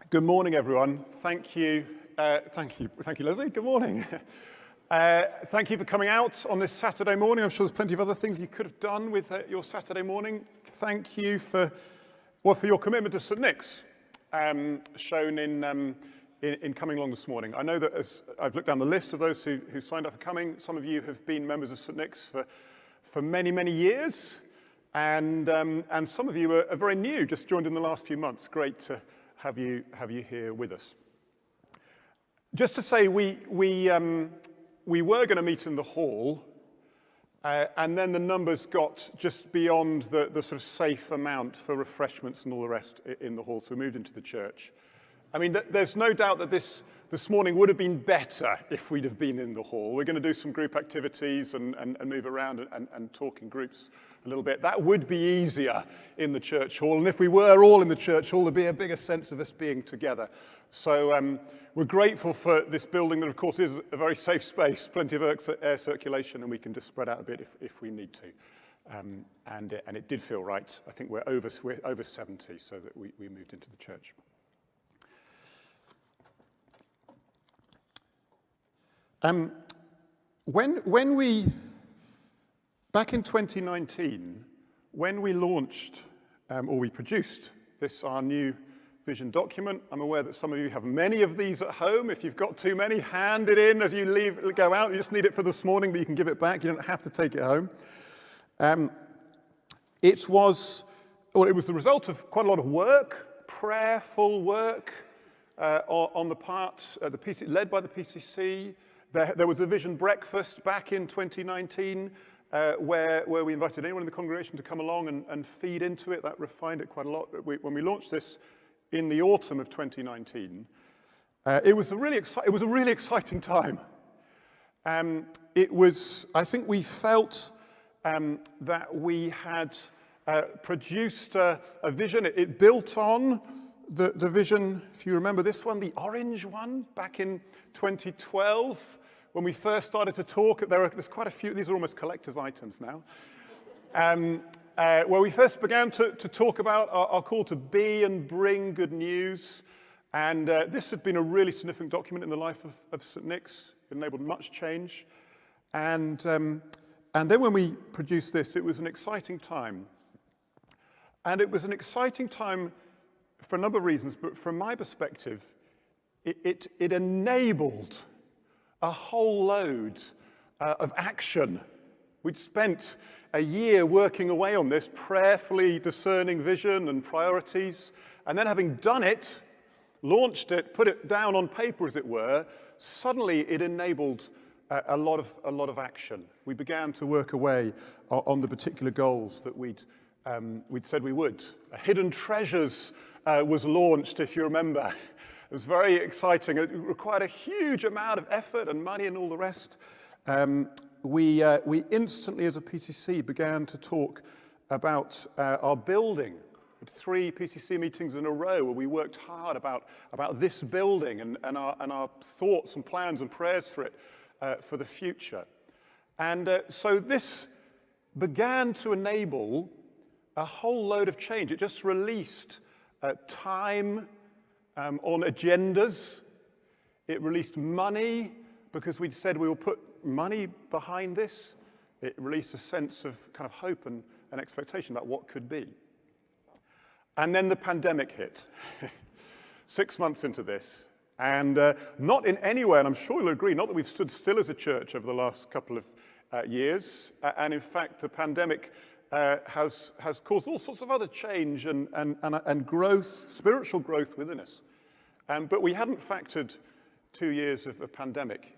Good morning, everyone. Thank you, Leslie. Good morning. Thank you for coming out on this Saturday morning. I'm sure there's plenty of other things you could have done with your Saturday morning. Thank you for your commitment to St Nic's, shown in coming along this morning. I know that as I've looked down the list of those who signed up for coming, some of you have been members of St Nic's for many, many years, and some of you are very new, just joined in the last few months. Great to have you here with us. Just to say, we were going to meet in the hall, and then the numbers got just beyond the sort of safe amount for refreshments and all the rest in the hall, so we moved into the church. I mean, there's no doubt that this morning would have been better if we'd have been in the hall. We're going to do some group activities and move around and talk in groups a little bit. That would be easier in the church hall, and if we were all in the church hall, there'd be a bigger sense of us being together. So we're grateful for this building that, of course, is a very safe space, plenty of air circulation, and we can just spread out a bit if we need to. And it did feel right. I think we're over 70, so that we moved into the church. Back in 2019, when we launched, or we produced our new vision document, I'm aware that some of you have many of these at home. If you've got too many, hand it in as you go out. You just need it for this morning, but you can give it back. You don't have to take it home. It was the result of quite a lot of work, prayerful work on the part of the PC, led by the PCC. There was a vision breakfast back in 2019 where we invited anyone in the congregation to come along and feed into it. That refined it quite a lot. When we launched this in the autumn of 2019, it was a really exciting time. I think we felt that we had produced a vision. It built on the vision, if you remember this one, the orange one back in 2012. When we first started to talk, there's quite a few, these are almost collector's items now, where we first began to talk about our call to be and bring good news. And this had been a really significant document in the life of St Nic's. It enabled much change. And then when we produced this, it was an exciting time. And it was an exciting time for a number of reasons, but from my perspective, it enabled a whole load of action. We'd spent a year working away on this, prayerfully discerning vision and priorities, and then having done it, launched it, put it down on paper, as it were, suddenly it enabled a lot of action. We began to work away on the particular goals that we'd said we would. Hidden Treasures was launched, if you remember. It was very exciting. It required a huge amount of effort and money and all the rest. We instantly, as a PCC, began to talk about our building. We had 3 PCC meetings in a row where we worked hard about this building and our thoughts and plans and prayers for it for the future. And so this began to enable a whole load of change. It just released time on agendas. It released money because we'd said we will put money behind this. It released a sense of kind of hope and expectation about what could be. And then the pandemic hit, 6 months into this. And not in any way, and I'm sure you'll agree, not that we've stood still as a church over the last couple of years. And in fact, the pandemic has caused all sorts of other change and growth, spiritual growth within us. But we hadn't factored 2 years of a pandemic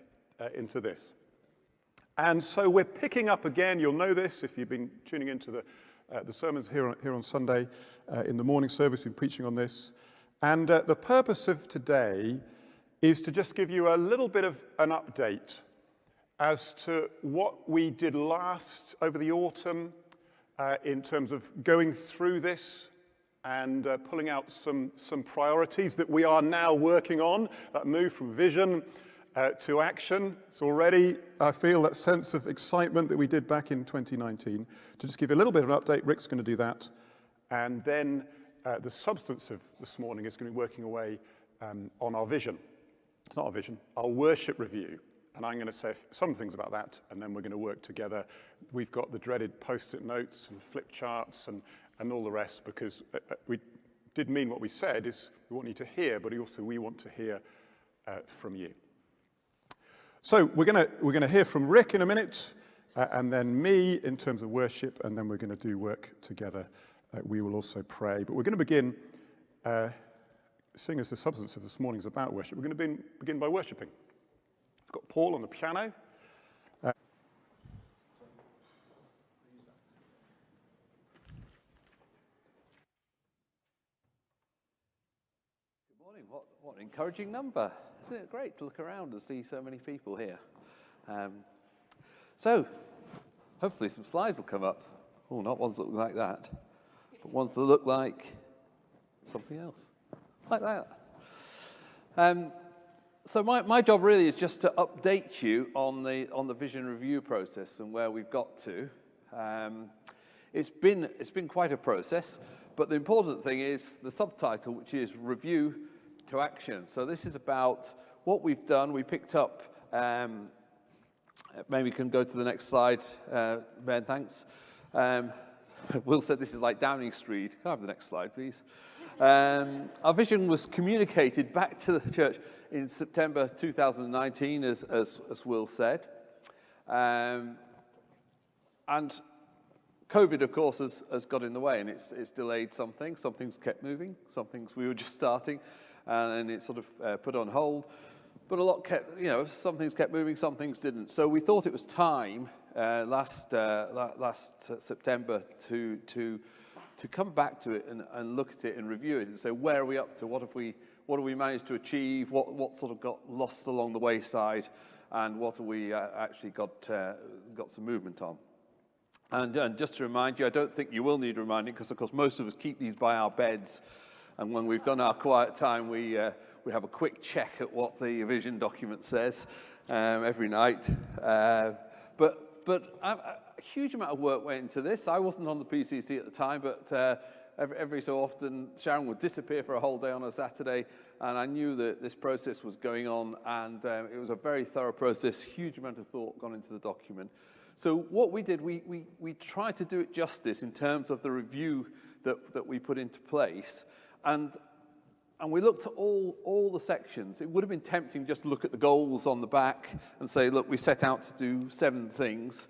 into this. And so we're picking up again. You'll know this if you've been tuning into the sermons here on Sunday in the morning service. We've been preaching on this. And the purpose of today is to just give you a little bit of an update as to what we did over the autumn in terms of going through this and pulling out some priorities that we are now working on, that move from vision to action. It's already, I feel, that sense of excitement that we did back in 2019. To just give you a little bit of an update, Rick's going to do that. And then the substance of this morning is going to be working away on our vision. It's not our vision, our worship review. And I'm going to say some things about that, and then we're going to work together. We've got the dreaded post-it notes and flip charts and all the rest, because we did mean what we said is we want you to hear, but also we want to hear from you. So we're going to hear from Rick in a minute, and then me in terms of worship, and then we're going to do work together. We will also pray, but we're going to begin, seeing as the substance of this morning is about worship, we're going to begin by worshipping. We've got Paul on the piano. Good morning. What an encouraging number. Isn't it great to look around and see so many people here? So, hopefully some slides will come up. Oh, not ones that look like that, but ones that look like something else, like that. So my job really is just to update you on the vision review process and where we've got to. It's been quite a process, but the important thing is the subtitle, which is Review to Action. So this is about what we've done. We picked up, maybe we can go to the next slide, Ben, thanks. Will said this is like Downing Street. Can I have the next slide, please? Our vision was communicated back to the church in September 2019, as Will said. And COVID, of course, has got in the way, and it's delayed some things. Some things kept moving. Some things we were just starting, and it sort of put on hold. But a lot kept, some things kept moving, some things didn't. So we thought it was time last September to come back to it and look at it and review it and say, where are we up to? What have we managed to achieve? What sort of got lost along the wayside? And what have we actually got some movement on? And just to remind you, I don't think you will need reminding, because of course most of us keep these by our beds. And when we've done our quiet time, we have a quick check at what the vision document says every night. But a huge amount of work went into this. I wasn't on the PCC at the time, but every so often Sharon would disappear for a whole day on a Saturday, and I knew that this process was going on, and it was a very thorough process, huge amount of thought gone into the document. So what we did, we tried to do it justice in terms of the review that we put into place, and we looked at all the sections. It would have been tempting just to look at the goals on the back and say, look, we set out to do 7 things,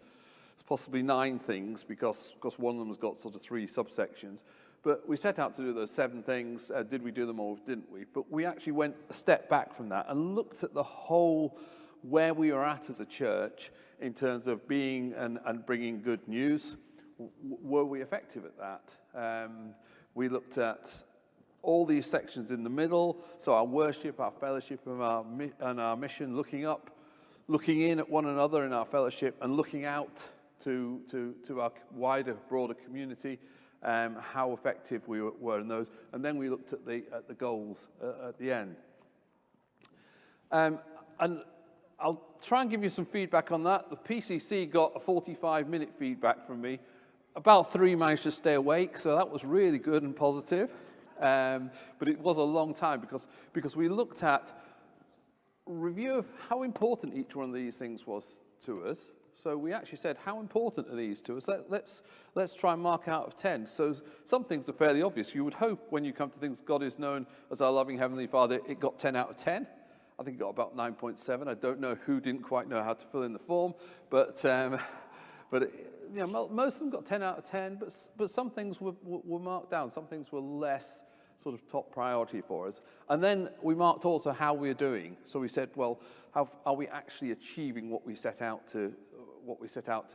possibly 9 things, because one of them has got sort of 3 subsections. But we set out to do those 7 things. Did we do them or didn't we? But we actually went a step back from that and looked at the whole, where we were at as a church in terms of being and bringing good news. Were we effective at that? We looked at all these sections in the middle, so our worship, our fellowship, and our mission, looking up, looking in at one another in our fellowship, and looking out to our wider, broader community, how effective we were in those. And then we looked at the goals at the end. And I'll try and give you some feedback on that. The PCC got a 45-minute feedback from me. About 3 managed to stay awake, so that was really good and positive. But it was a long time because we looked at review of how important each one of these things was to us. So we actually said, how important are these to us? Let's try and mark out of 10. So some things are fairly obvious. You would hope when you come to things God is known as our loving Heavenly Father, it got 10 out of 10. I think it got about 9.7. I don't know who didn't quite know how to fill in the form, but most of them got 10 out of 10, but some things were marked down. Some things were less sort of top priority for us. And then we marked also how we are doing. So we said, well, how are we actually achieving what we set out to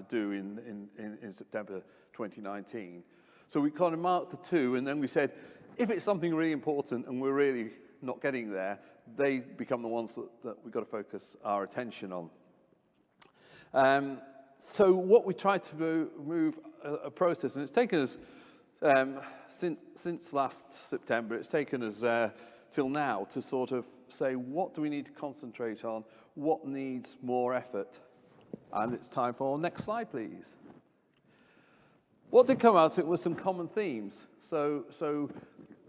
do in September 2019? So we kind of marked the 2, and then we said, if it's something really important and we're really not getting there, they become the ones that we've got to focus our attention on. So what we tried to move a process, and it's taken us, since last September, it's taken us till now to sort of say, what do we need to concentrate on? What needs more effort? And it's time for next slide, please. What did come out of it was some common themes. So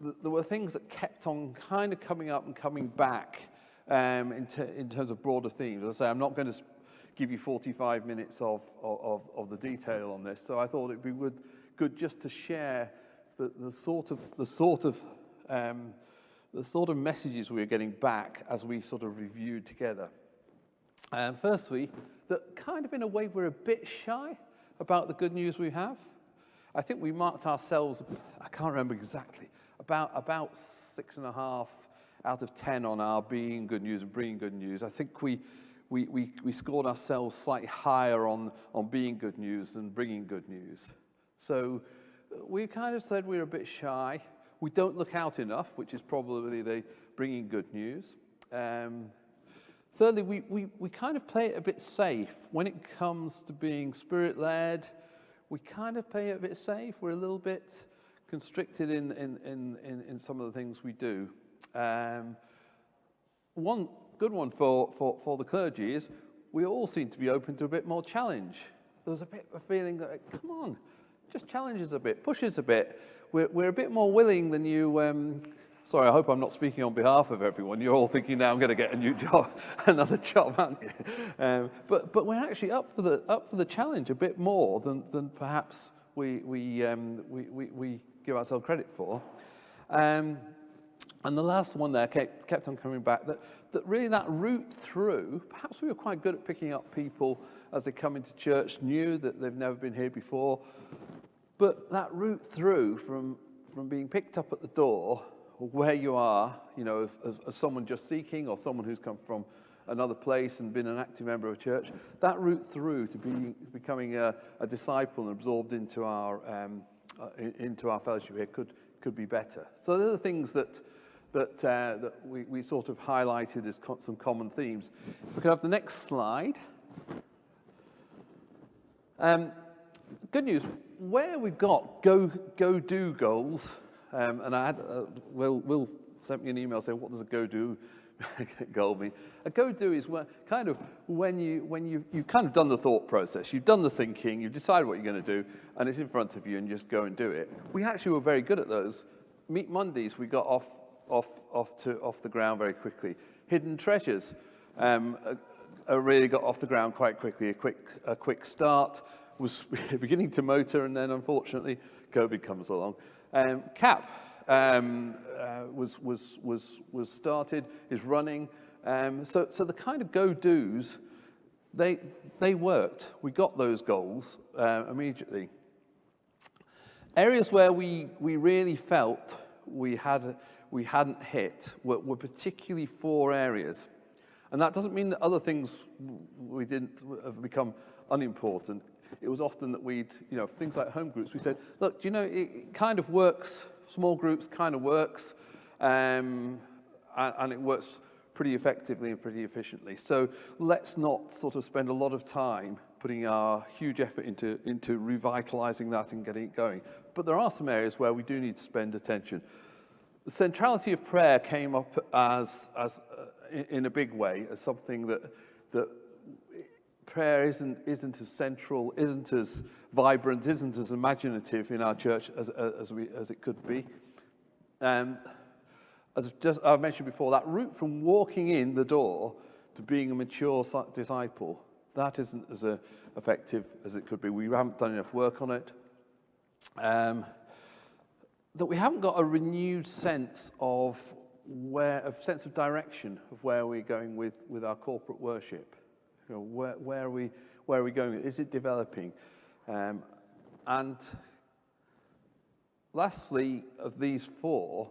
there were things that kept on kind of coming up and coming back in terms of broader themes. As I say, I'm not going to give you 45 minutes of the detail on this, so I thought it'd be good just to share the sort of messages we were getting back as we sort of reviewed together. Firstly, that kind of in a way we're a bit shy about the good news we have. I think we marked ourselves, I can't remember exactly, about 6.5 out of 10 on our being good news and bringing good news. I think we scored ourselves slightly higher on being good news than bringing good news. So we kind of said we're a bit shy. We don't look out enough, which is probably the bringing good news. Thirdly, we kind of play it a bit safe. When it comes to being Spirit-led, we kind of play it a bit safe. We're a little bit constricted in some of the things we do. One good one for the clergy is we all seem to be open to a bit more challenge. There's a bit of a feeling that, come on, just challenge us a bit, push us a bit. We're a bit more willing than you. Sorry, I hope I'm not speaking on behalf of everyone. You're all thinking now I'm going to get a new job, another job, aren't you? But we're actually up for the challenge a bit more than perhaps we give ourselves credit for. And the last one there kept on coming back, that really that route through, perhaps we were quite good at picking up people as they come into church, knew that they've never been here before, but that route through from being picked up at the door, where you are, you know, as someone just seeking or someone who's come from another place and been an active member of a church, that route through to becoming a disciple and absorbed into our fellowship here could be better. So they're the things that we sort of highlighted as some common themes. If we could have the next slide. Good news, where we've got go-do goals, and I had Will sent me an email saying, what does a go-do goal mean? A go-do is when you've kind of done the thought process, you've done the thinking, you've decided what you're going to do, and it's in front of you, and you just go and do it. We actually were very good at those. Meet Mondays, we got off the ground very quickly. Hidden treasures really got off the ground quite quickly. A quick start was beginning to motor, and then unfortunately COVID comes along. CAP was started, is running. So the kind of go-dos, they worked. We got those goals immediately. Areas where we really felt we hadn't hit were particularly 4 areas. And that doesn't mean that other things we didn't have become unimportant. It was often that things like home groups, we said, look, it kind of works, small groups kind of works, and it works pretty effectively and pretty efficiently. So let's not sort of spend a lot of time putting our huge effort into revitalizing that and getting it going. But there are some areas where we do need to spend attention. The centrality of prayer came up as in a big way as something that prayer isn't as central, isn't as vibrant, isn't as imaginative in our church as it could be. As I've mentioned before, that route from walking in the door to being a mature disciple, that isn't as effective as it could be. We haven't done enough work on it. That we haven't got a renewed sense of direction of where we're going with our corporate worship. Where are we going? Is it developing? And lastly, of these 4,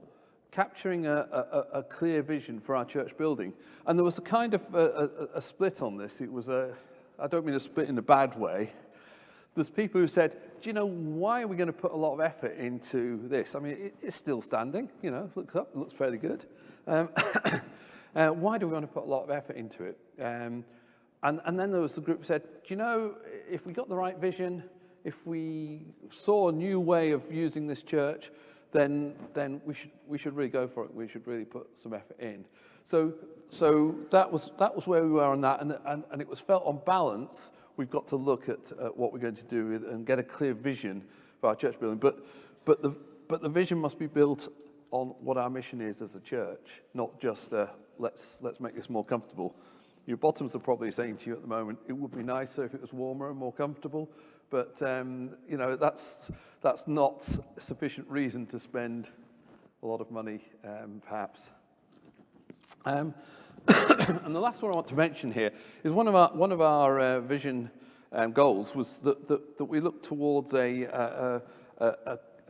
capturing a clear vision for our church building. And there was a kind of a split on this. It was I don't mean a split in a bad way. There's people who said, do you know, why are we going to put a lot of effort into this? I mean, it's still standing, looks up, it looks fairly good. Why do we want to put a lot of effort into it? And then there was a group who said, do you know, if we got the right vision, if we saw a new way of using this church, then we should really go for it. We should really put some effort in. So that was where we were on that, and it was felt on balance. We've got to look at what we're going to do and get a clear vision our church building. But the vision must be built on what our mission is as a church, not just let's make this more comfortable. Your bottoms are probably saying to you at the moment, it would be nicer if it was warmer and more comfortable, but that's not sufficient reason to spend a lot of money, perhaps. And the last one I want to mention here is one of our vision goals was that we look towards a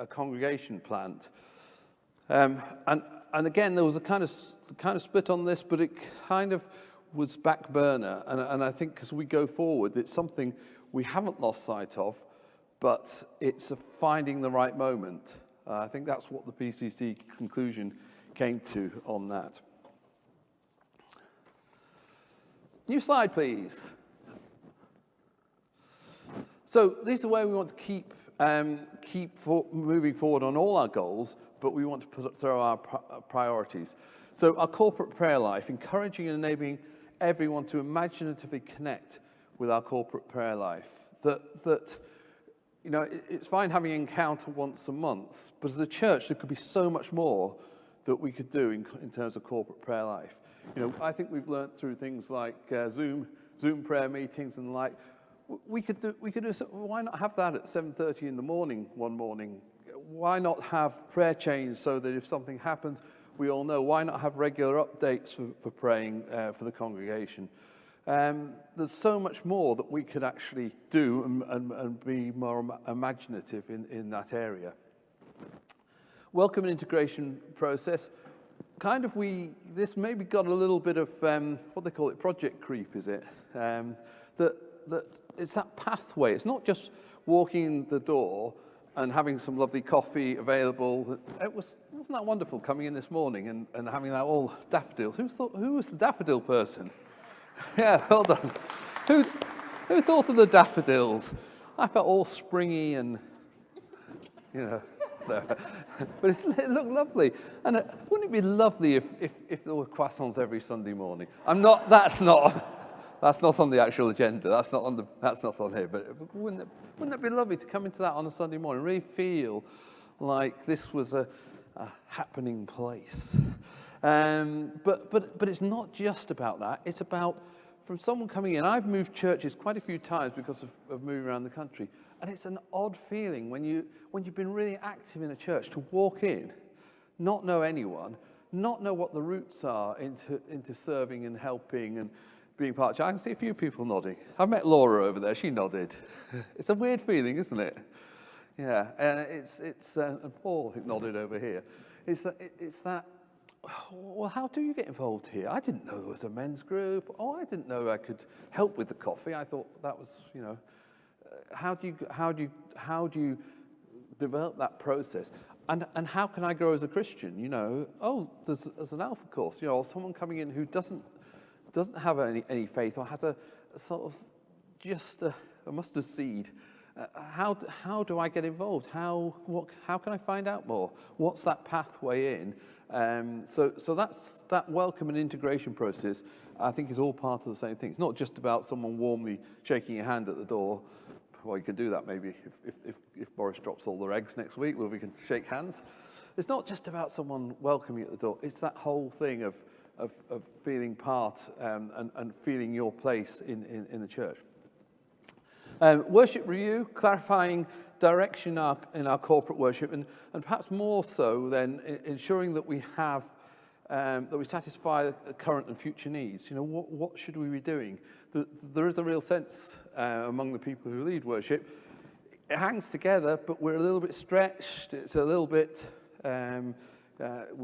congregation plant. And again, there was a kind of split on this, but it kind of was back burner. And I think as we go forward, it's something we haven't lost sight of, but it's finding the right moment. I think that's what the PCC conclusion came to on that. New slide, please. So this is the way we want to keep moving forward on all our goals, but we want to throw our priorities. So our corporate prayer life, encouraging and enabling everyone to imaginatively connect with our corporate prayer life. That it's fine having an encounter once a month, but as a church, there could be so much more that we could do in terms of corporate prayer life. I think we've learned through things like Zoom prayer meetings and the like. We could do. Why not have that at 7:30 in the morning one morning? Why not have prayer chains so that if something happens, we all know? Why not have regular updates for praying for the congregation? There's so much more that we could actually do and be more imaginative in that area. Welcome and integration process. This maybe got a little bit of what they call it, project creep, is it? That it's that pathway. It's not just walking in the door and having some lovely coffee available. Wasn't that wonderful coming in this morning and having that all daffodils? Who was the daffodil person? Yeah, well done. Who thought of the daffodils? I felt all springy and, but it looked lovely. And wouldn't it be lovely if there were croissants every Sunday morning? That's not on the actual agenda. That's not on here. But wouldn't it be lovely to come into that on a Sunday morning, really feel like this was a happening place? But it's not just about that. It's about from someone coming in. I've moved churches quite a few times because of moving around the country, and it's an odd feeling when you've been really active in a church to walk in, not know anyone, not know what the roots are into serving and helping and being part of. I can see a few people nodding. I've met Laura over there. She nodded. It's a weird feeling, isn't it? Yeah, and and Paul nodded over here. It's that. Well, how do you get involved here? I didn't know there was a men's group. Oh, I didn't know I could help with the coffee. I thought that was, how do you develop that process? And how can I grow as a Christian? There's an Alpha course. Or someone coming in who doesn't have any faith or has a sort of just a mustard seed. How do I get involved? How can I find out more? What's that pathway in? So that's that welcome and integration process. I think is all part of the same thing. It's not just about someone warmly shaking your hand at the door. Well, you can do that maybe if Boris drops all their eggs next week, where we can shake hands. It's not just about someone welcoming you at the door. It's that whole thing of feeling part and feeling your place in the church. Worship review, clarifying direction in our corporate worship, and perhaps more so than ensuring that we have that we satisfy the current and future needs. What should we be doing? There is a real sense among the people who lead worship. It hangs together, but we're a little bit stretched. It's a little bit.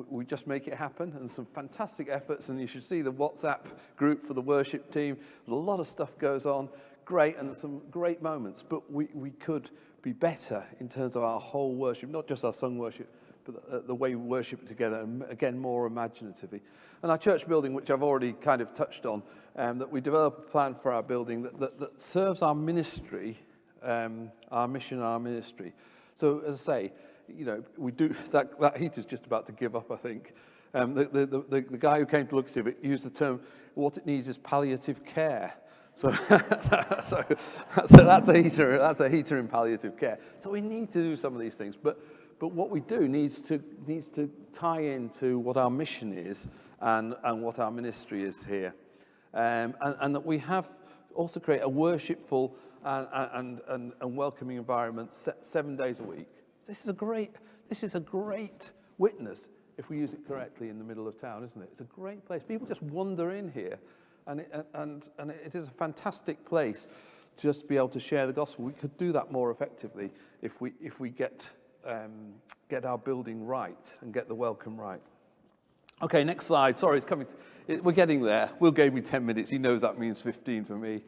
We just make it happen, and some fantastic efforts, and you should see the WhatsApp group for the worship team. A lot of stuff goes on, great, and some great moments, but we could be better in terms of our whole worship, not just our sung worship, but the way we worship together, and again, more imaginatively. And our church building, which I've already kind of touched on, that we develop a plan for our building that serves our ministry, our mission, our ministry. So, as I say, we do that heater's just about to give up, I think. The guy who came to look at it used the term, what it needs is palliative care. So, so that's a heater in palliative care. So we need to do some of these things, but what we do needs to tie into what our mission is and what our ministry is here, and that we have also create a worshipful and welcoming environment 7 days a week. This is a great witness if we use it correctly in the middle of town, isn't it? It's a great place. People just wander in here. And it is a fantastic place to just be able to share the gospel. We could do that more effectively if we get our building right and get the welcome right. Okay, next slide. Sorry, it's coming. We're getting there. Will gave me 10 minutes. He knows that means 15 for me.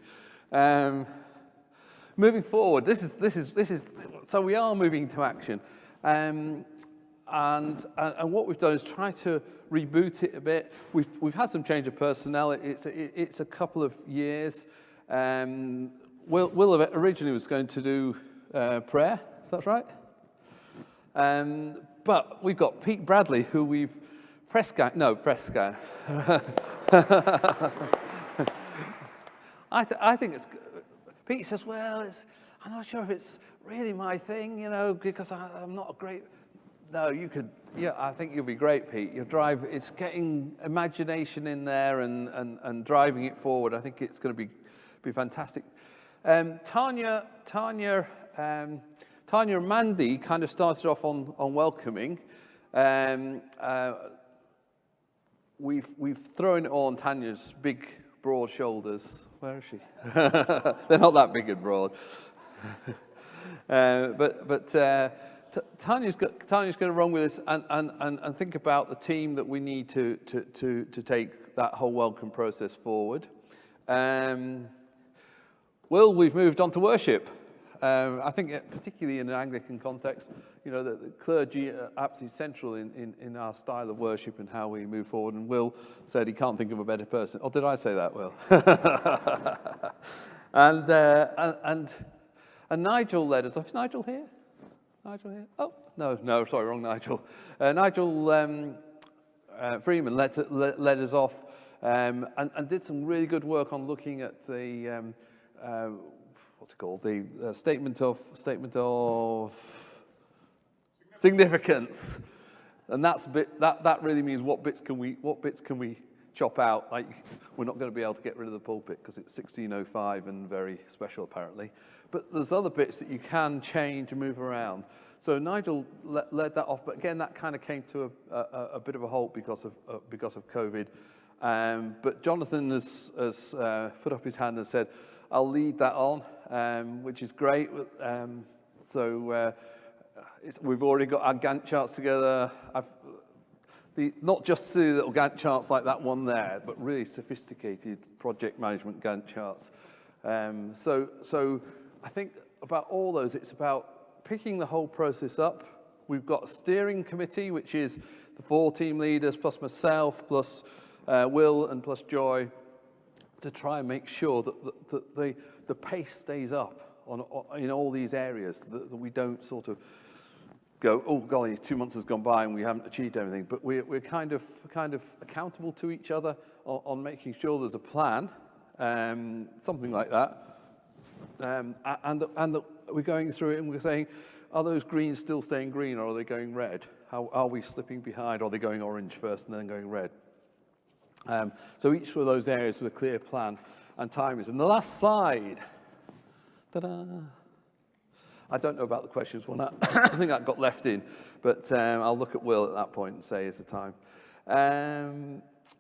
Moving forward, this is. So we are moving to action. And what we've done is try to reboot it a bit. We've had some change of personnel. It's a couple of years. Will originally was going to do prayer. Is that right? But we've got Pete Bradley, who we've press scan. I think it's. Pete says, well, I'm not sure if it's really my thing, because I'm not a great. No, you could. Yeah, I think you'll be great, Pete. Your drive, it's getting imagination in there and driving it forward. I think it's going to be fantastic. Tanya and Mandy kind of started off on welcoming. We've thrown it all on Tanya's big, broad shoulders. Where is she? They're not that big and broad. Tanya's going to run with us and think about the team that we need to take that whole welcome process forward. We've moved on to worship. I think particularly in an Anglican context, the clergy are absolutely central in our style of worship and how we move forward. And Will said he can't think of a better person. Or did I say that, Will? and Nigel led us. Is Nigel here? Oh, no, sorry, wrong Nigel. Nigel Freeman led us off and did some really good work on looking at the, what's it called? The statement of significance. And that really means what bits can we chop out? Like, we're not going to be able to get rid of the pulpit because it's 1605 and very special apparently. But there's other bits that you can change and move around. So Nigel led that off, but again, that kind of came to a bit of a halt because of COVID. But Jonathan has put up his hand and said, "I'll lead that on," which is great. We've already got our Gantt charts together. Not just silly little Gantt charts like that one there, but really sophisticated project management Gantt charts. So I think about all those, it's about picking the whole process up. We've got a steering committee, which is the 4 team leaders, plus myself, plus Will, and plus Joy, to try and make sure that the pace stays up in all these areas, that we don't sort of go, oh golly, 2 months has gone by and we haven't achieved anything. But we're kind of accountable to each other on making sure there's a plan, something like that. And that we're going through it and we're saying, are those greens still staying green or are they going red? How are we slipping behind? Or are they going orange first and then going red? So each of those areas with a clear plan and timings. And the last slide. Ta-da! I don't know about the questions one. I think that got left in, but I'll look at Will at that point and say, is the time.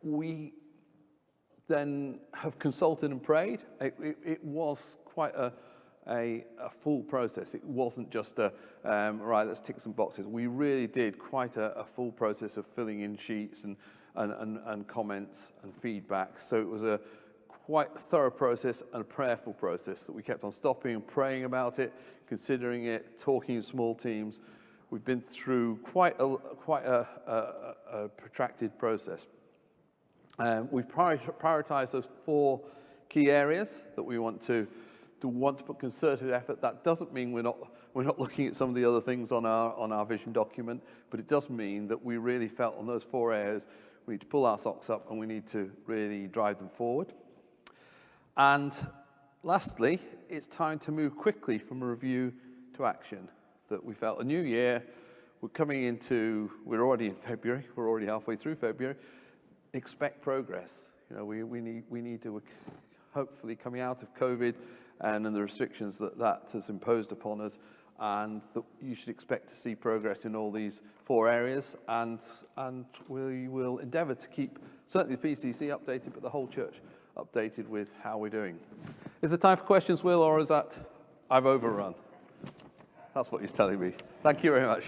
We then have consulted and prayed. It was quite a full process. It wasn't just right, let's tick some boxes. We really did quite a full process of filling in sheets and comments and feedback. So it was a quite thorough process and a prayerful process that we kept on stopping and praying about it, considering it, talking in small teams. We've been through quite a protracted process. We've prioritized those 4 key areas that we want to put concerted effort. That doesn't mean we're not looking at some of the other things on our vision document, but it does mean that we really felt on those 4 areas we need to pull our socks up and we need to really drive them forward. And lastly, it's time to move quickly from a review to action. That we felt a new year, we're already in February, we're already halfway through February. Expect progress. You know, we need to, hopefully coming out of COVID and the restrictions that has imposed upon us, and that you should expect to see progress in all these 4 areas, and we will endeavour to keep certainly the PCC updated, but the whole church updated with how we're doing. Is there time for questions, Will, or is that I've overrun? That's what he's telling me. Thank you very much.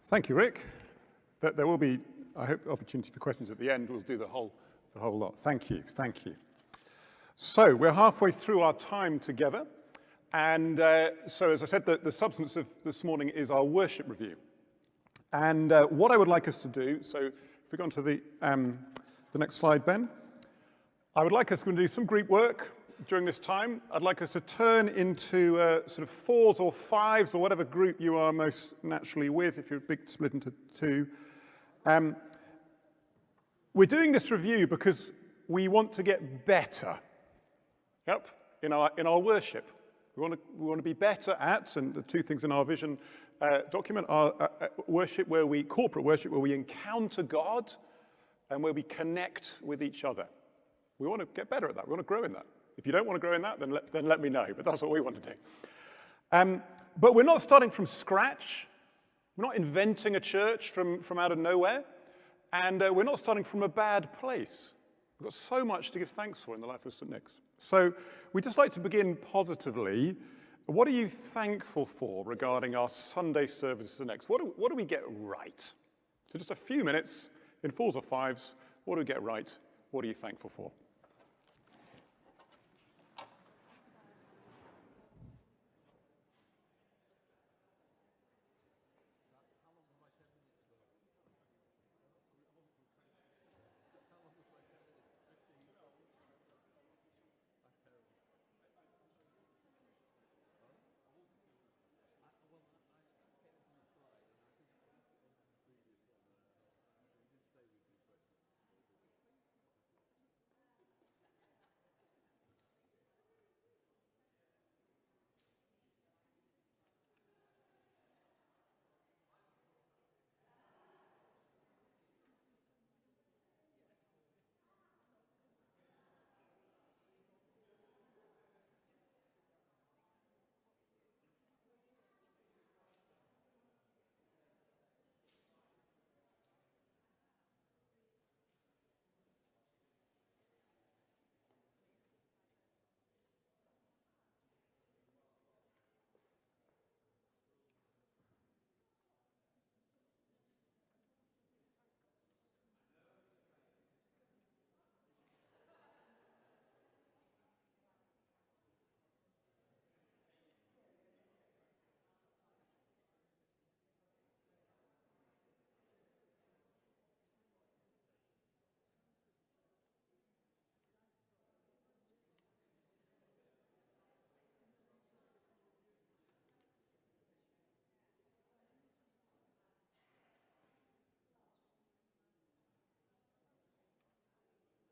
Thank you, Rick. There will be, I hope, opportunity for questions at the end. We'll do the whole lot. Thank you, thank you. So we're halfway through our time together. And so as I said, the substance of this morning is our worship review. And what I would like us to do, so if we go on to the next slide, Ben. I would like us to do some group work during this time. I'd like us to turn into sort of 4s or 5s or whatever group you are most naturally with, if you're split into 2. We're doing this review because we want to get better, in our worship. We want to be better at, and the 2 things in our vision document are corporate worship, where we encounter God and where we connect with each other. We want to get better at that. We want to grow in that. If you don't want to grow in that, then let me know. But that's what we want to do. But we're not starting from scratch. We're not inventing a church from out of nowhere. And we're not starting from a bad place. We've got so much to give thanks for in the life of St Nic's. So we'd just like to begin positively. What are you thankful for regarding our Sunday service at St Nic's? What do we get right? So just a few minutes in 4s or 5s. What do we get right? What are you thankful for?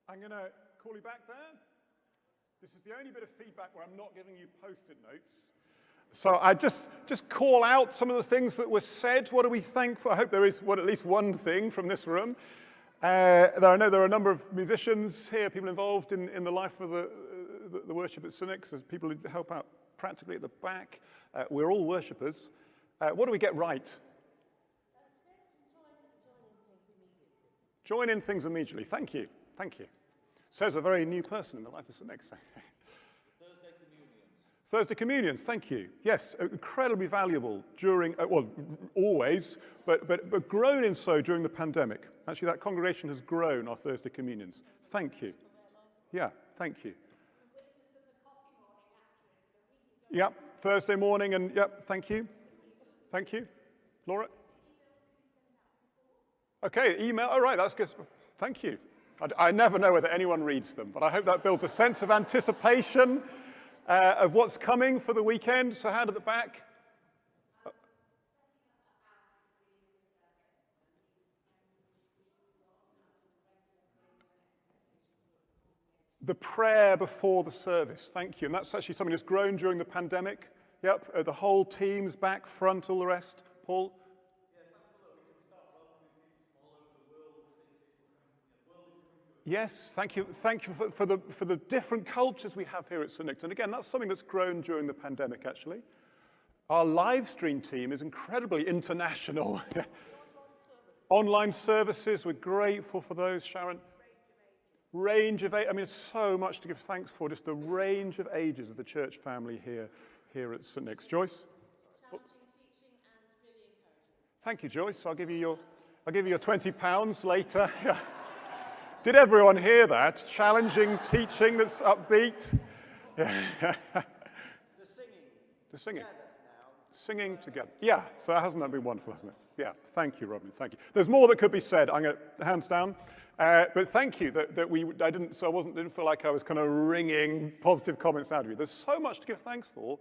I'm going to call you back there. This is the only bit of feedback where I'm not giving you post-it notes. So I just call out some of the things that were said. What are we thankful? I hope there is at least one thing from this room. I know there are a number of musicians here, people involved in the life of the worship at St Nic's. There's people who help out practically at the back. We're all worshippers. What do we get right? Join in things immediately. Thank you. Thank you. Says a very new person in the life of St Nic's. Thursday communions, thank you. Yes, incredibly valuable during, well, always, but grown in so during the pandemic. Actually, that congregation has grown, our Thursday communions. Thank you. Yeah, thank you. Yep, Thursday morning, and yep, thank you. Thank you. Laura? Okay, email, all right, that's good. Thank you. I never know whether anyone reads them, but I hope that builds a sense of anticipation of what's coming for the weekend. So hand at the back. the prayer before the service. Thank you. And that's actually something that's grown during the pandemic. Yep, the whole team's back, front, all the rest. Paul? Yes, thank you. Thank you for the different cultures we have here at St Nic. And again, that's something that's grown during the pandemic, actually. Our live stream team is incredibly international. Online services, we're grateful for those, Sharon. Range of ages. I mean, there's so much to give thanks for, just the range of ages of the church family here at St Nic. Joyce? Challenging teaching and really encouraging. Thank you, Joyce. I'll give you your £20 later. Did everyone hear that? Challenging teaching that's upbeat. The singing. The singing. Together now. Singing together. Yeah, so hasn't that been wonderful, hasn't it? Yeah, thank you, Robin, thank you. There's more that could be said. I'm going to, hands down. But thank you that I didn't feel like I was kind of wringing positive comments out of you. There's so much to give thanks for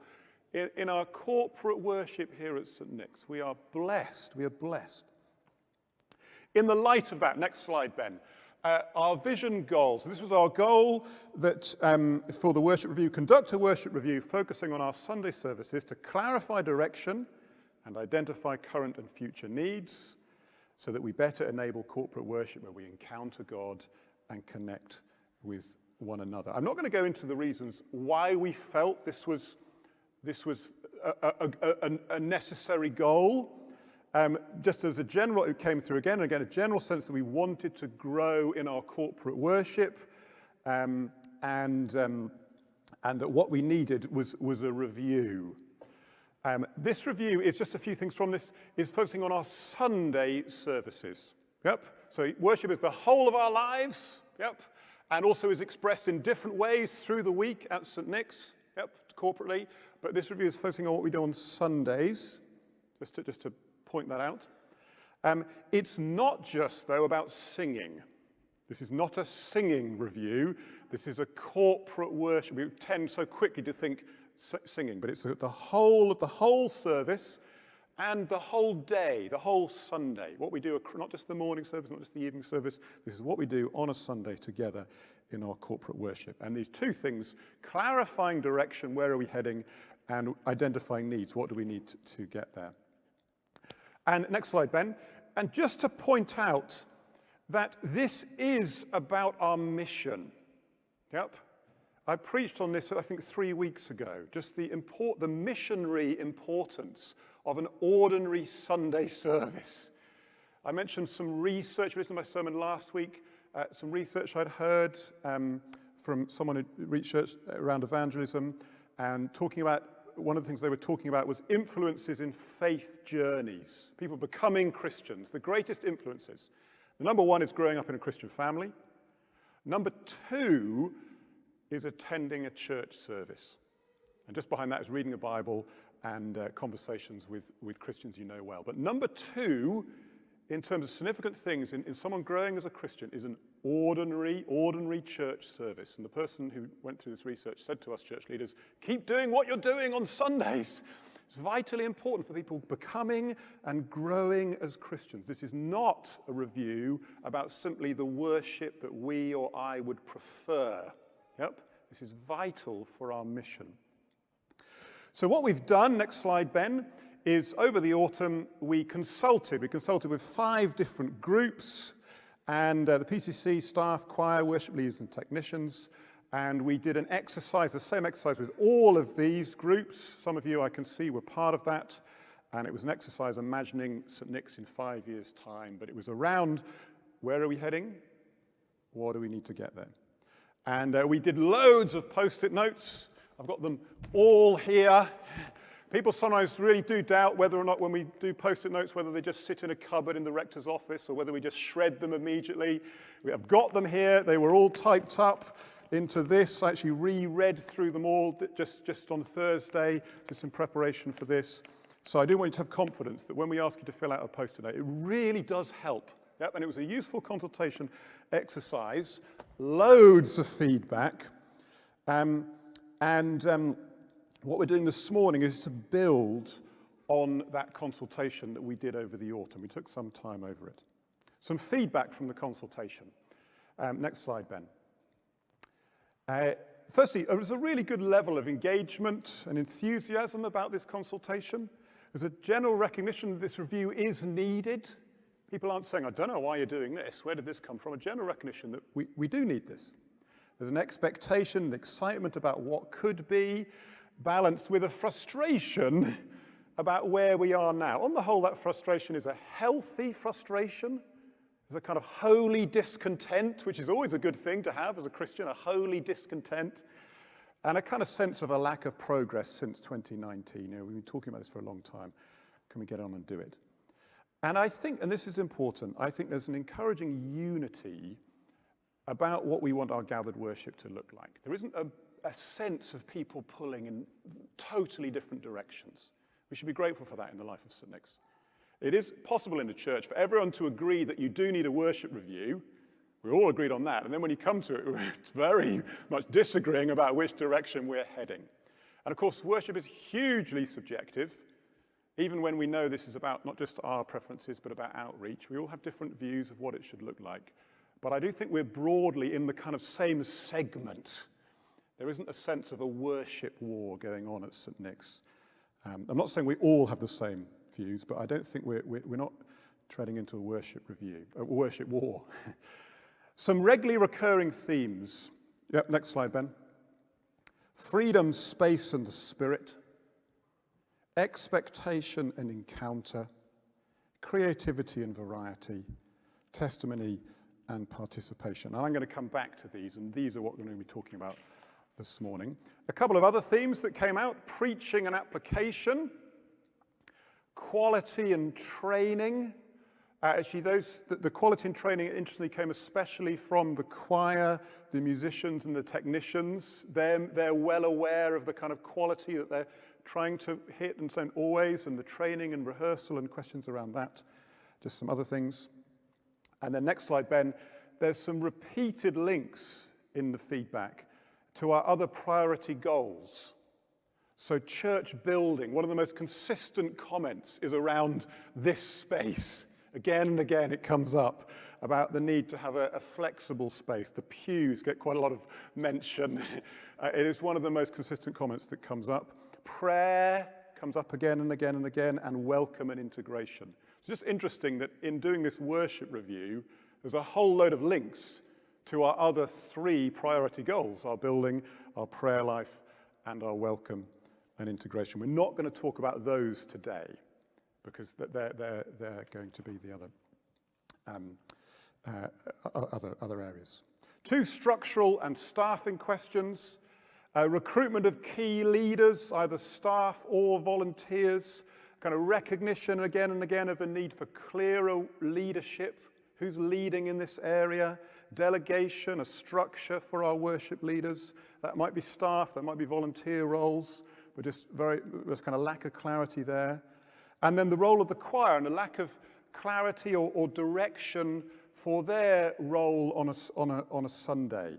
in our corporate worship here at St Nick's. We are blessed. In the light of that, next slide, Ben. Our vision goals. So this was our goal that for the worship review, conduct a worship review focusing on our Sunday services to clarify direction and identify current and future needs so that we better enable corporate worship where we encounter God and connect with one another. I'm not going to go into the reasons why we felt this was a necessary goal. Just as a general, it came through again and again, a general sense that we wanted to grow in our corporate worship, and that what we needed was a review. This review is just a few things from this, is focusing on our Sunday services. Yep. So worship is the whole of our lives. Yep. And also is expressed in different ways through the week at St Nick's. Yep. Corporately. But this review is focusing on what we do on Sundays. Just to point that out. It's not just, though, about singing. This is not a singing review. This is a corporate worship. We tend so quickly to think singing, but it's the whole of the whole service and the whole day, the whole Sunday. What we do, not just the morning service, not just the evening service. This is what we do on a Sunday together in our corporate worship. And these two things, clarifying direction, where are we heading, and identifying needs, what do we need to get there. And next slide, Ben. And just to point out that this is about our mission. Yep. I preached on this, I think, 3 weeks ago, just the missionary importance of an ordinary Sunday service. I mentioned some research, listened to my sermon last week, some research I'd heard from someone who researched around evangelism, and talking about, one of the things they were talking about was influences in faith journeys, people becoming Christians, the greatest influences. The number one is growing up in a Christian family. Number two is attending a church service. And just behind that is reading the Bible and conversations with Christians you know well. But number two, in terms of significant things in someone growing as a Christian, is an ordinary church service. And the person who went through this research said to us church leaders, keep doing what you're doing on Sundays. It's vitally important for people becoming and growing as Christians. This is not a review about simply the worship that we or I would prefer. Yep, this is vital for our mission. So what we've done, next slide, Ben, is over the autumn we consulted with 5 different groups, and the PCC staff, choir, worship leaders and technicians, and we did an exercise, the same exercise with all of these groups. Some of you I can see were part of that, and it was an exercise imagining St Nick's in 5 years' time, but it was around where are we heading? What do we need to get there? And we did loads of post-it notes. I've got them all here. People sometimes really do doubt whether or not when we do post-it notes, whether they just sit in a cupboard in the rector's office or whether we just shred them immediately. We have got them here. They were all typed up into this. I actually reread through them all just on Thursday, just in preparation for this. So I do want you to have confidence that when we ask you to fill out a post-it note, it really does help. Yep, and it was a useful consultation exercise, loads of feedback, what we're doing this morning is to build on that consultation that we did over the autumn. We took some time over it. Some feedback from the consultation. Next slide, Ben. Firstly, there was a really good level of engagement and enthusiasm about this consultation. There's a general recognition that this review is needed. People aren't saying, I don't know why you're doing this. Where did this come from? A general recognition that we do need this. There's an expectation and excitement about what could be, balanced with a frustration about where we are now. On the whole, that frustration is a healthy frustration. There's a kind of holy discontent, which is always a good thing to have as a Christian, a holy discontent, and a kind of sense of a lack of progress since 2019. We've been talking about this for a long time. Can we get on and do it? And I think, and this is important, I think there's an encouraging unity about what we want our gathered worship to look like. There isn't a sense of people pulling in totally different directions. We should be grateful for that in the life of St Nic. It is possible in the church for everyone to agree that you do need a worship review. We're all agreed on that. And then when you come to it, we're very much disagreeing about which direction we're heading. And of course, worship is hugely subjective. Even when we know this is about not just our preferences, but about outreach, we all have different views of what it should look like. But I do think we're broadly in the kind of same segment. There isn't a sense of a worship war going on at St Nic. I'm not saying we all have the same views, but I don't think we're not treading into a worship war. Some regularly recurring themes. Yep, next slide, Ben. Freedom, space, and the spirit. Expectation and encounter. Creativity and variety. Testimony and participation. And I'm going to come back to these, and these are what we're going to be talking about this morning. A couple of other themes that came out: preaching and application, quality and training. Actually, the quality and training, interestingly, came especially from the choir, the musicians, and the technicians. They're well aware of the kind of quality that they're trying to hit, and so always, and the training and rehearsal and questions around that. Just some other things. And then next slide, Ben. There's some repeated links in the feedback to our other priority goals. So church building, one of the most consistent comments is around this space. Again and again it comes up about the need to have a flexible space. The pews get quite a lot of mention. It is one of the most consistent comments that comes up. Prayer comes up again and again and again, and welcome and integration. It's just interesting that in doing this worship review, there's a whole load of links to our other three priority goals: our building, our prayer life, and our welcome and integration. We're not going to talk about those today because they're going to be the other areas. Two structural and staffing questions. Recruitment of key leaders, either staff or volunteers. Kind of recognition again and again of a need for clearer leadership. Who's leading in this area? Delegation, a structure for our worship leaders. That might be staff, that might be volunteer roles. There's kind of lack of clarity there. And then the role of the choir and a lack of clarity or direction for their role on a Sunday.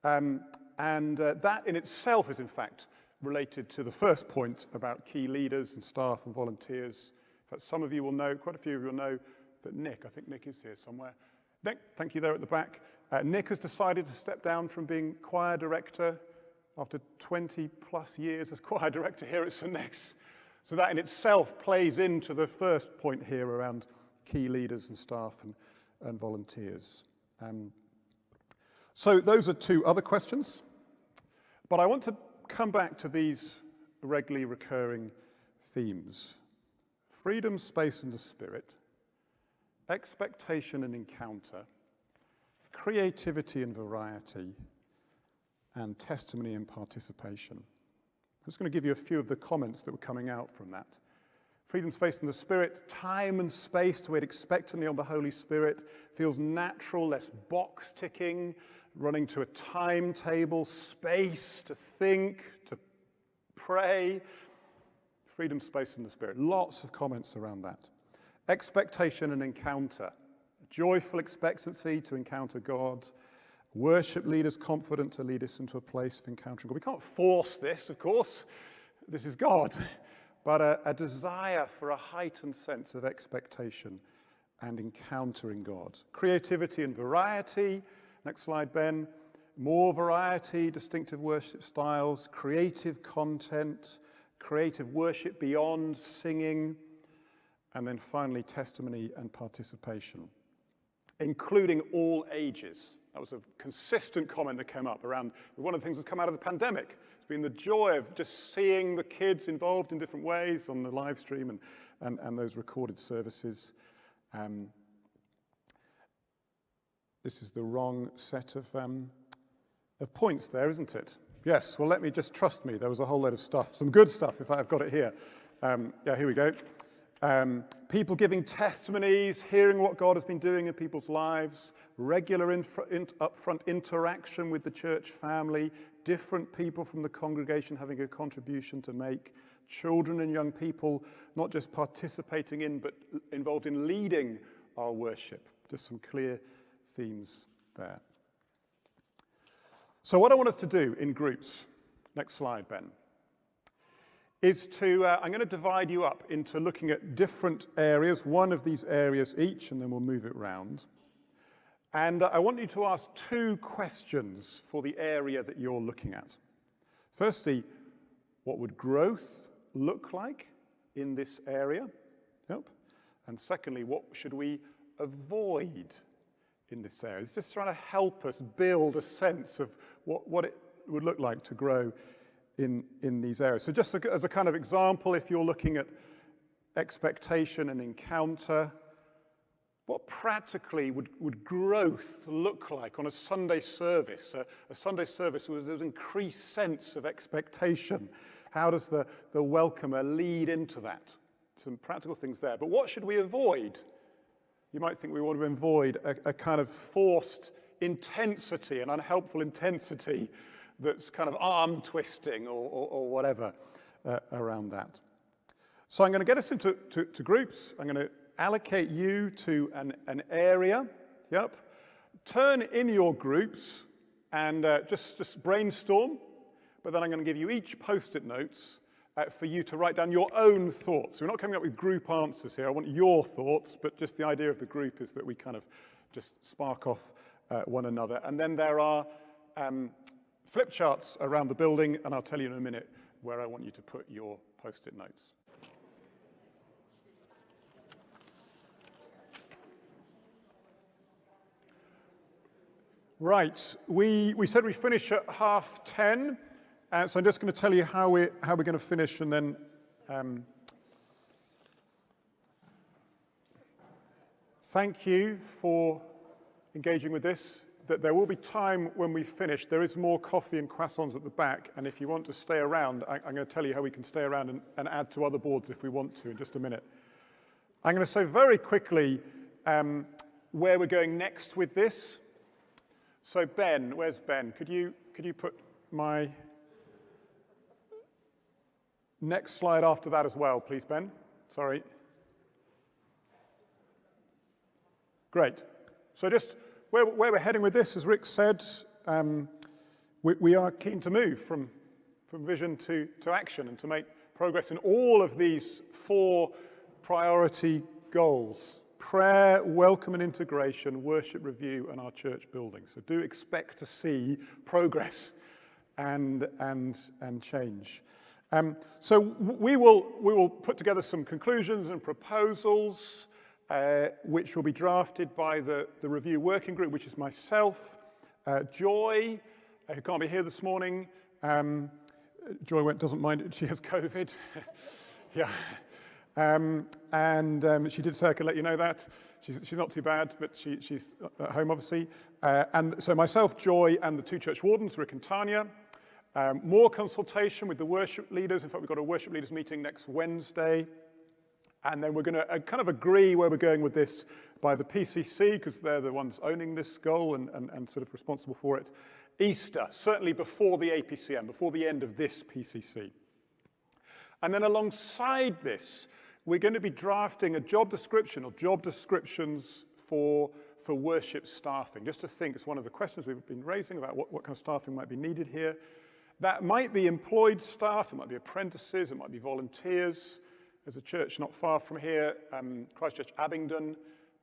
That in itself is in fact related to the first point about key leaders and staff and volunteers. In fact, some of you will know, quite a few of you will know, that Nick, I think Nick is here somewhere. Nick, thank you there at the back. Nick has decided to step down from being choir director after 20 plus years as choir director here at St Nic. So that in itself plays into the first point here around key leaders and staff and volunteers. So those are two other questions. But I want to come back to these regularly recurring themes. Freedom, space, and the spirit. Expectation and encounter, creativity and variety, and testimony and participation. I'm just going to give you a few of the comments that were coming out from that. Freedom, space, and the spirit, time and space to wait expectantly on the Holy Spirit, feels natural, less box ticking, running to a timetable, space to think, to pray. Freedom, space, and the spirit. Lots of comments around that. Expectation and encounter. Joyful expectancy to encounter God. Worship leaders confident to lead us into a place of encountering God. We can't force this, of course. This is God. But a desire for a heightened sense of expectation and encountering God. Creativity and variety. Next slide, Ben. more variety, distinctive worship styles, creative content, creative worship beyond singing, and then finally testimony and participation, including all ages. That was a consistent comment that came up around one of the things that's come out of the pandemic. It's been the joy of just seeing the kids involved in different ways on the live stream and those recorded services. This is the wrong set of points there, isn't it? Yes, well, let me just trust me. There was a whole load of stuff, some good stuff, if I've got it here. Yeah, here we go. People giving testimonies, hearing what God has been doing in people's lives, regular upfront interaction with the church family, different people from the congregation having a contribution to make, children and young people not just participating in, but involved in leading our worship. Just some clear themes there. So what I want us to do in groups, next slide, Ben, is I'm going to divide you up into looking at different areas, one of these areas each, and then we'll move it round. And I want you to ask 2 questions for the area that you're looking at. Firstly, what would growth look like in this area? Yep. And secondly, what should we avoid in this area? It's just trying to help us build a sense of what it would look like to grow in these areas. So just as a kind of example, if you're looking at expectation and encounter, what practically would growth look like on a Sunday service? A Sunday service with an increased sense of expectation. How does the welcomer lead into that? Some practical things there. But what should we avoid? You might think we want to avoid a kind of forced intensity, an unhelpful intensity that's kind of arm twisting or whatever around that. So I'm going to get us into groups. I'm going to allocate you to an area. Yep. Turn in your groups and just brainstorm. But then I'm going to give you each post-it notes for you to write down your own thoughts. So we're not coming up with group answers here. I want your thoughts, but just the idea of the group is that we kind of just spark off one another. And then there are flip charts around the building, and I'll tell you in a minute where I want you to put your post-it notes. Right, we said we finish at 10:30, so I'm just going to tell you how we're going to finish, and then thank you for engaging with this. That there will be time when we finish. There is more coffee and croissants at the back, and if you want to stay around, I'm going to tell you how we can stay around and add to other boards if we want to in just a minute. I'm going to say very quickly where we're going next with this. So Ben, where's Ben? Could you put my next slide after that as well, please, Ben? Sorry. Great. So just where we're heading with this, as Rick said, we are keen to move from vision to action and to make progress in all of these 4 priority goals: prayer, welcome and integration, worship review, and our church building. So do expect to see progress and change. So we will put together some conclusions and proposals, which will be drafted by the review working group, which is myself, Joy, who can't be here this morning. Joy doesn't mind it, she has COVID. Yeah. She did say I could let you know that. She's not too bad, but she's at home, obviously. And so myself, Joy, and the 2 church wardens, Rick and Tanya. More consultation with the worship leaders. In fact, we've got a worship leaders meeting next Wednesday. And then we're going to kind of agree where we're going with this by the PCC, because they're the ones owning this goal and sort of responsible for it. Easter, certainly before the APCM, before the end of this PCC. And then alongside this, we're going to be drafting a job description or job descriptions for worship staffing. Just to think, it's one of the questions we've been raising about what kind of staffing might be needed here. That might be employed staff, it might be apprentices, it might be volunteers. There's a church not far from here, Christchurch Abingdon,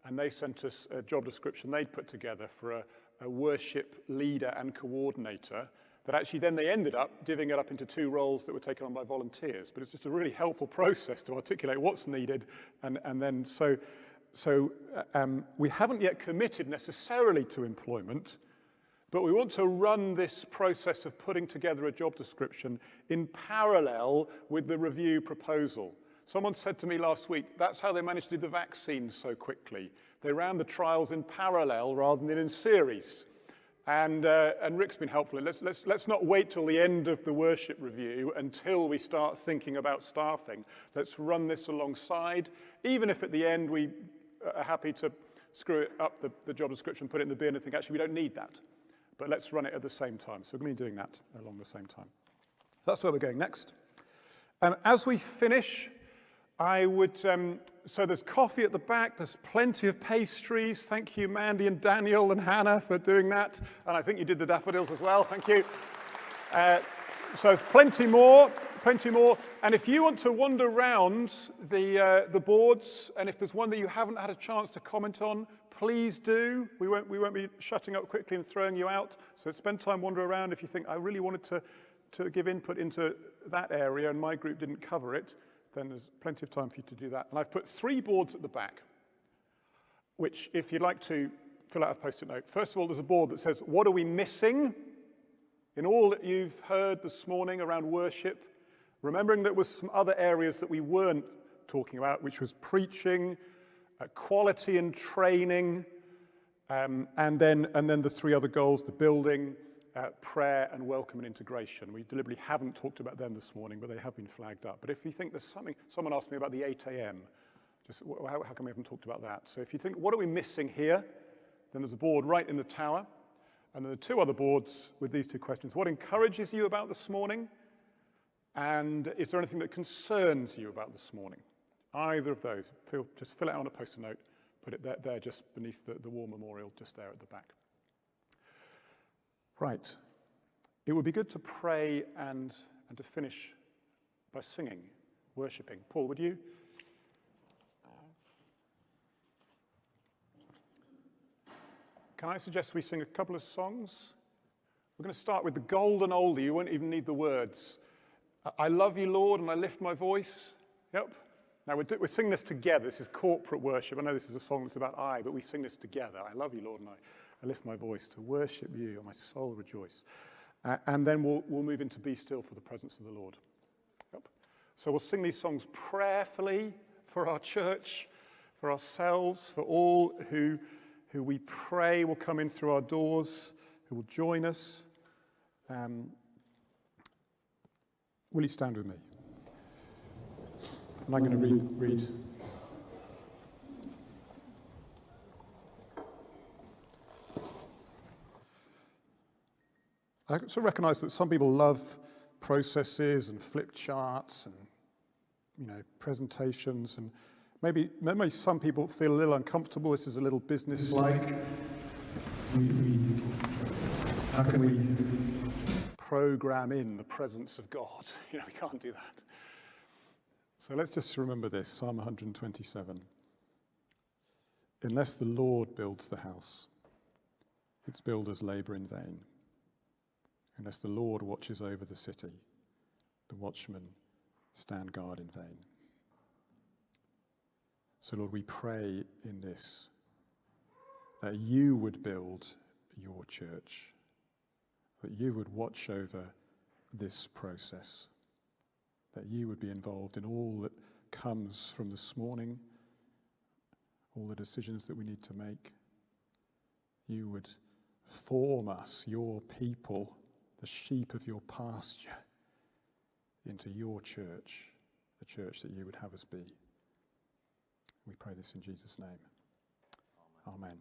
and they sent us a job description they'd put together for a worship leader and coordinator, that actually then they ended up divvying it up into 2 roles that were taken on by volunteers. But it's just a really helpful process to articulate what's needed. And then so we haven't yet committed necessarily to employment, but we want to run this process of putting together a job description in parallel with the review proposal. Someone said to me last week, that's how they managed to do the vaccines so quickly. They ran the trials in parallel rather than in series. And Rick's been helpful. Let's not wait till the end of the worship review until we start thinking about staffing. Let's run this alongside, even if at the end we are happy to screw it up, the job description, put it in the bin and think, actually, we don't need that. But let's run it at the same time. So we're going to be doing that along the same time. So that's where we're going next. As we finish, I would, so there's coffee at the back, there's plenty of pastries. Thank you, Mandy and Daniel and Hannah for doing that. And I think you did the daffodils as well, thank you. So plenty more. And if you want to wander around the boards, and if there's one that you haven't had a chance to comment on, please do. We won't be shutting up quickly and throwing you out. So spend time wandering around. If you think, I really wanted to give input into that area and my group didn't cover it, then there's plenty of time for you to do that. And I've put 3 boards at the back, which if you'd like to fill out a post-it note. First of all, there's a board that says, what are we missing in all that you've heard this morning around worship? Remembering there was some other areas that we weren't talking about, which was preaching, quality and training, and then the 3 other goals, the building, prayer and welcome and integration. We deliberately haven't talked about them this morning, but they have been flagged up. But if you think there's something, someone asked me about the 8 a.m. Just how come we haven't talked about that? So if you think, what are we missing here? Then there's a board right in the tower. And then the 2 other boards with these 2 questions. What encourages you about this morning? And is there anything that concerns you about this morning? Either of those. Just fill it out on a post-it note. Put it there just beneath the war memorial, just there at the back. Right. It would be good to pray and to finish by singing, worshipping. Paul, would you? Can I suggest we sing a couple of songs? We're going to start with the golden oldie. You won't even need the words. I love you, Lord, and I lift my voice. Yep. Now, we're singing this together. This is corporate worship. I know this is a song that's about I, but we sing this together. I love you, Lord, and I lift my voice to worship you, and my soul rejoice. And then we'll move into Be Still for the presence of the Lord. Yep. So we'll sing these songs prayerfully for our church, for ourselves, for all who we pray will come in through our doors, who will join us. Will you stand with me? And I'm going to read. I also recognize that some people love processes and flip charts and, presentations, and maybe some people feel a little uncomfortable. This is a little business-like. How can we program in the presence of God? We can't do that. So let's just remember this, Psalm 127. Unless the Lord builds the house, its builders labor in vain. Unless the Lord watches over the city, the watchmen stand guard in vain. So Lord, we pray in this, that you would build your church, that you would watch over this process, that you would be involved in all that comes from this morning, all the decisions that we need to make. You would form us, your people, the sheep of your pasture, into your church, the church that you would have us be. We pray this in Jesus' name. Amen.